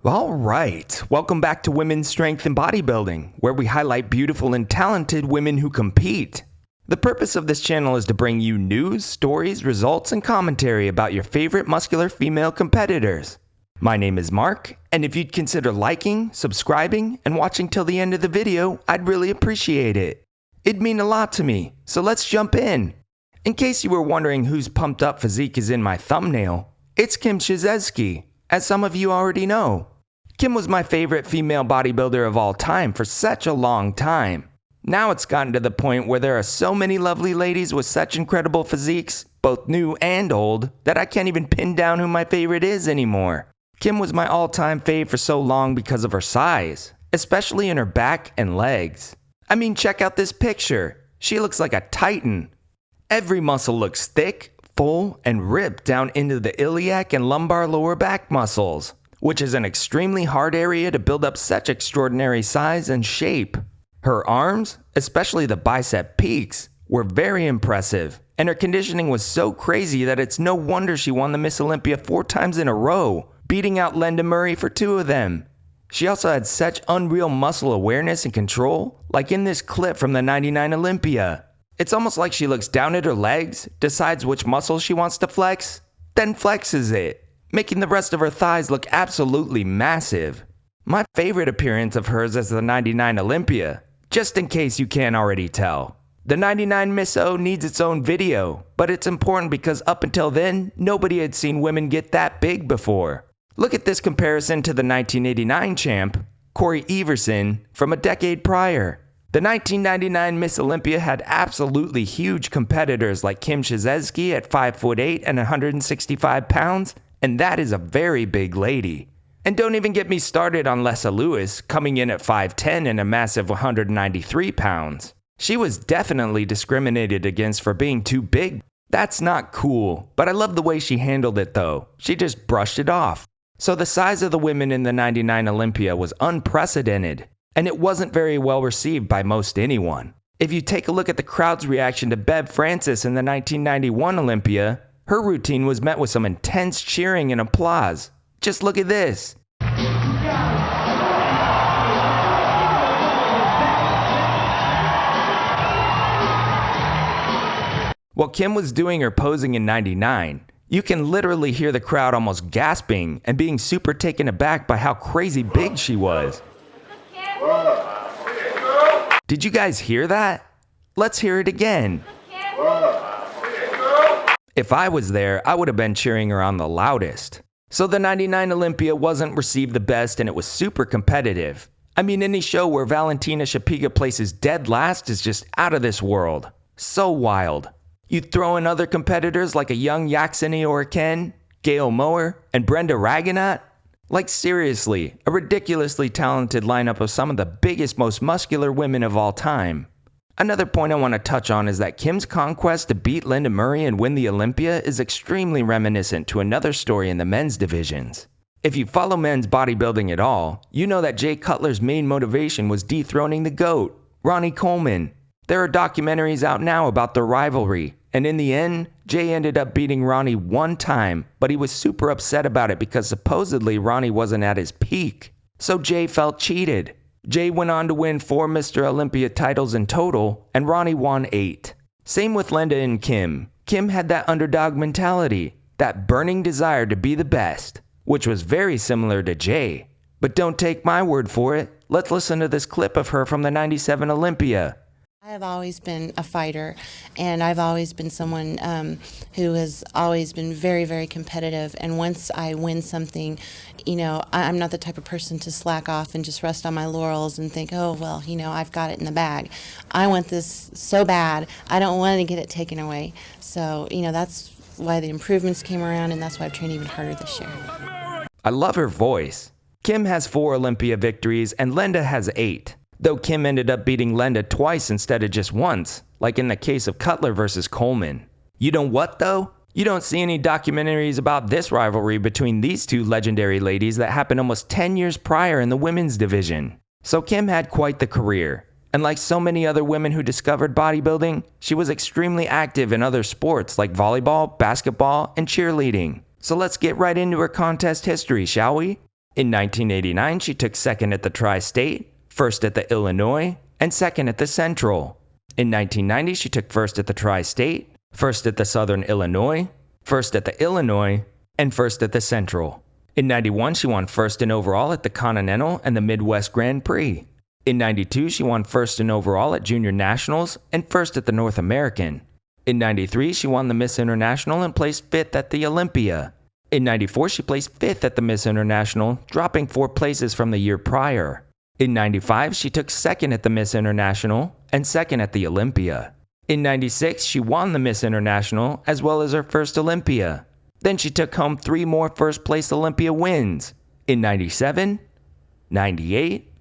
All right, welcome back to Women's Strength and Bodybuilding, where we highlight beautiful and talented women who compete. The purpose of this channel is to bring you news, stories, results, and commentary about your favorite muscular female competitors. My name is Mark, and if you'd consider liking, subscribing, and watching till the end of the video, I'd really appreciate it. It'd mean a lot to me, so let's jump in. In case you were wondering whose pumped up physique is in my thumbnail, it's Kim Chizevsky, as some of you already know. Kim was my favorite female bodybuilder of all time for such a long time. Now it's gotten to the point where there are so many lovely ladies with such incredible physiques, both new and old, that I can't even pin down who my favorite is anymore. Kim was my all-time fave for so long because of her size, especially in her back and legs. I mean, check out this picture. She looks like a titan. Every muscle looks thick, full, and ripped down into the iliac and lumbar lower back muscles, which is an extremely hard area to build up such extraordinary size and shape. Her arms, especially the bicep peaks, were very impressive, and her conditioning was so crazy that it's no wonder she won the Miss Olympia 4 times in a row, beating out Linda Murray for 2 of them. She also had such unreal muscle awareness and control, like in this clip from the '99 Olympia. It's almost like she looks down at her legs, decides which muscle she wants to flex, then flexes it, making the rest of her thighs look absolutely massive. My favorite appearance of hers is the '99 Olympia, just in case you can't already tell. The '99 Miss O needs its own video, but it's important because up until then, nobody had seen women get that big before. Look at this comparison to the 1989 champ, Corey Everson, from a decade prior. The 1999 Miss Olympia had absolutely huge competitors like Kim Chizevsky at 5'8" and 165 pounds, and that is a very big lady. And don't even get me started on Lessa Lewis, coming in at 5'10" and a massive 193 pounds. She was definitely discriminated against for being too big. That's not cool, but I love the way she handled it though. She just brushed it off. So the size of the women in the '99 Olympia was unprecedented, and it wasn't very well received by most anyone. If you take a look at the crowd's reaction to Bev Francis in the 1991 Olympia, her routine was met with some intense cheering and applause. Just look at this. While Kim was doing her posing in '99, you can literally hear the crowd almost gasping and being super taken aback by how crazy big she was. Did you guys hear that? Let's hear it again. If I was there, I would have been cheering her on the loudest. So the '99 Olympia wasn't received the best, and it was super competitive. I mean, any show where Valentina Shapiga places dead last is just out of this world. So wild. You throw in other competitors like a young Yaxini or a Ken, Gail Mower, and Brenda Raganat? Like seriously, a ridiculously talented lineup of some of the biggest, most muscular women of all time. Another point I want to touch on is that Kim's conquest to beat Linda Murray and win the Olympia is extremely reminiscent to another story in the men's divisions. If you follow men's bodybuilding at all, you know that Jay Cutler's main motivation was dethroning the GOAT, Ronnie Coleman. There are documentaries out now about their rivalry, and in the end, Jay ended up beating Ronnie 1 time, but he was super upset about it because supposedly Ronnie wasn't at his peak. So Jay felt cheated. Jay went on to win 4 Mr. Olympia titles in total, and Ronnie won 8. Same with Linda and Kim. Kim had that underdog mentality, that burning desire to be the best, which was very similar to Jay. But don't take my word for it. Let's listen to this clip of her from the '97 Olympia. I have always been a fighter, and I've always been someone who has always been very, very competitive. And once I win something, you know, I'm not the type of person to slack off and just rest on my laurels and think, oh, well, you know, I've got it in the bag. I want this so bad. I don't want to get it taken away. So, you know, that's why the improvements came around, and that's why I've trained even harder this year. I love her voice. Kim has 4 Olympia victories, and Linda has 8. Though Kim ended up beating Linda twice instead of just once, like in the case of Cutler versus Coleman. You know what though? You don't see any documentaries about this rivalry between these 2 legendary ladies that happened almost 10 years prior in the women's division. So Kim had quite the career. And like so many other women who discovered bodybuilding, she was extremely active in other sports like volleyball, basketball, and cheerleading. So let's get right into her contest history, shall we? In 1989, she took second at the Tri-State, first at the Illinois, and second at the Central. In 1990, she took first at the Tri-State, first at the Southern Illinois, first at the Illinois, and first at the Central. In 91, she won first in overall at the Continental and the Midwest Grand Prix. In 92, she won first in overall at Junior Nationals and first at the North American. In 93, she won the Miss International and placed 5th at the Olympia. In 94, she placed 5th at the Miss International, dropping 4 places from the year prior. In 95, she took second at the Miss International and second at the Olympia. In 96, she won the Miss International as well as her first Olympia. Then she took home 3 more first-place Olympia wins in 97, 98,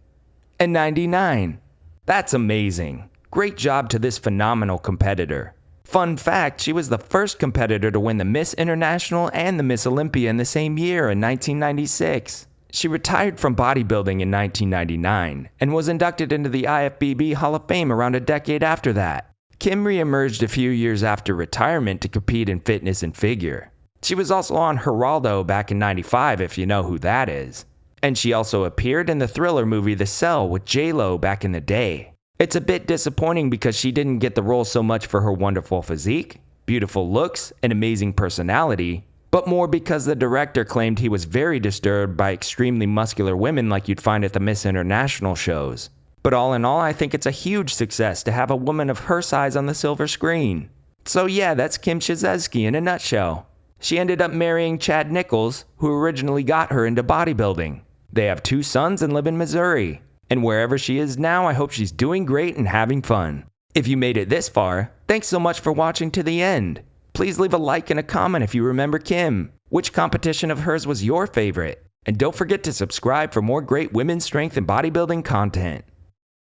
and 99. That's amazing. Great job to this phenomenal competitor. Fun fact, she was the first competitor to win the Miss International and the Miss Olympia in the same year in 1996. She retired from bodybuilding in 1999 and was inducted into the IFBB Hall of Fame around a decade after that. Kim re-emerged a few years after retirement to compete in fitness and figure. She was also on Geraldo back in '95, if you know who that is. And she also appeared in the thriller movie The Cell with J-Lo back in the day. It's a bit disappointing because she didn't get the role so much for her wonderful physique, beautiful looks, and amazing personality, but more because the director claimed he was very disturbed by extremely muscular women like you'd find at the Miss International shows. But all in all, I think it's a huge success to have a woman of her size on the silver screen. So yeah, that's Kim Chizevsky in a nutshell. She ended up marrying Chad Nichols, who originally got her into bodybuilding. They have 2 sons and live in Missouri. And wherever she is now, I hope she's doing great and having fun. If you made it this far, thanks so much for watching to the end. Please leave a like and a comment if you remember Kim. Which competition of hers was your favorite? And don't forget to subscribe for more great women's strength and bodybuilding content.